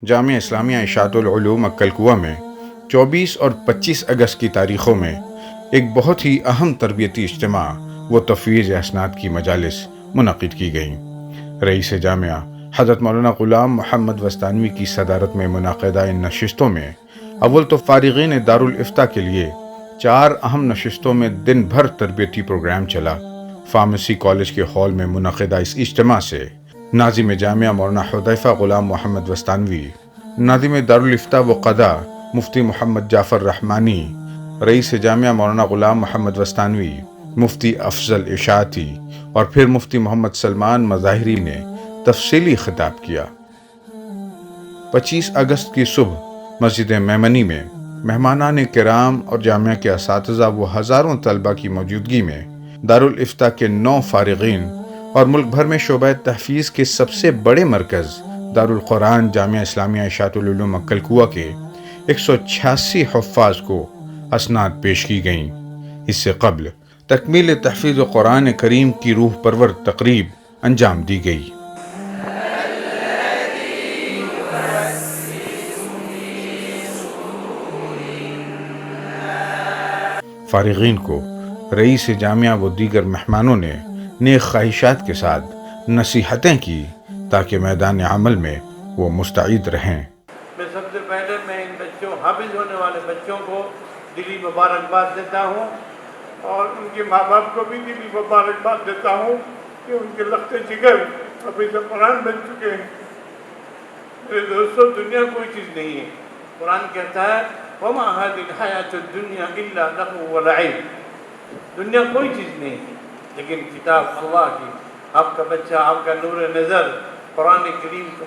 جامعہ اسلامیہ اشاعت العلوم عکل کوہ میں 24 اور 25 اگست کی تاریخوں میں ایک بہت ہی اہم تربیتی اجتماع و تفویض اسناد کی مجالس منعقد کی گئیں۔ رئیس جامعہ حضرت مولانا غلام محمد وستانوی کی صدارت میں منعقدہ ان نشستوں میں اول تو فارغین دارالافتاء کے لیے 4 اہم نشستوں میں دن بھر تربیتی پروگرام چلا۔ فارمیسی کالج کے ہال میں منعقدہ اس اجتماع سے ناظم جامعہ مولانا حذیفہ غلام محمد وستانوی، ناظم دارالافتاء و قضاء مفتی محمد جعفر رحمانی، رئیس جامعہ مولانا غلام محمد وستانوی، مفتی افضل اشاعتی اور پھر مفتی محمد سلمان مظاہری نے تفصیلی خطاب کیا۔ 25 اگست کی صبح مسجد میمنی میں مہمانان کرام اور جامعہ کے اساتذہ و ہزاروں طلبہ کی موجودگی میں دارالافتاء کے 9 فارغین اور ملک بھر میں شعبہ تحفیظ کے سب سے بڑے مرکز دارالقرآن جامعہ اسلامیہ اشاعت العلوم عکل کوہ کے 186 حفاظ کو اسناد پیش کی گئیں۔ اس سے قبل تکمیل تحفیظ قرآن کریم کی روح پرور تقریب انجام دی گئی۔ فارغین کو رئیس جامعہ و دیگر مہمانوں نے نیک خواہشات کے ساتھ نصیحتیں کی تاکہ میدان عمل میں وہ مستعد رہیں۔ میں سب سے پہلے ان بچوں حافظ ہونے والے بچوں کو دلی مبارکباد دیتا ہوں اور ان کے ماں باپ کو بھی دلی مبارکباد دیتا ہوں کہ ان کے لخت جگر حافظ قرآن بن چکے ہیں۔ میرے دوستو، دنیا کوئی چیز نہیں ہے۔ قرآن کہتا ہے وَمَا هَذِهِ الْحَيَاةُ الدُّنْيَا إِلَّا لَهْوٌ وَلَعِبٌ۔ دنیا کوئی چیز نہیں ہے لیکن کتاب اللہ کی، آپ کا بچہ، آپ کا نور نظر قرآن کریم کا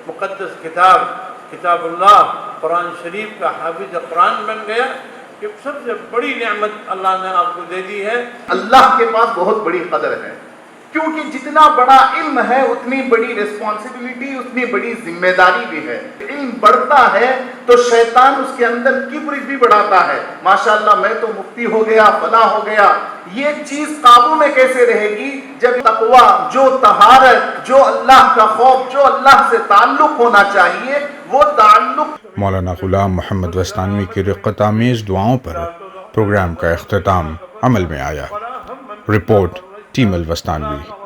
مقدس کتاب اللہ، قرآن شریف کا حافظ قرآن بن گیا۔ یہ سب سے بڑی نعمت اللہ نے آپ کو دے دی ہے۔ اللہ کے پاس بہت بڑی قدر ہے، کیونکہ جتنا بڑا علم ہے اتنی بڑی ریسپانسبلٹی، اتنی بڑی ذمہ داری بھی ہے۔ علم بڑھتا ہے تو شیطان اس کے اندر کبر بھی بڑھاتا ہے۔ ماشاءاللہ میں تو مفتی ہو گیا، فلاں ہو گیا، یہ چیز قابو میں کیسے رہے گی جب تقوی، جو طہارت، جو اللہ کا خوف، جو اللہ سے تعلق ہونا چاہیے، وہ تعلق۔ مولانا غلام محمد وستانوی کی رقت آمیز دعاؤں پر پروگرام کا اختتام عمل میں آیا۔ Report team الوستانوی۔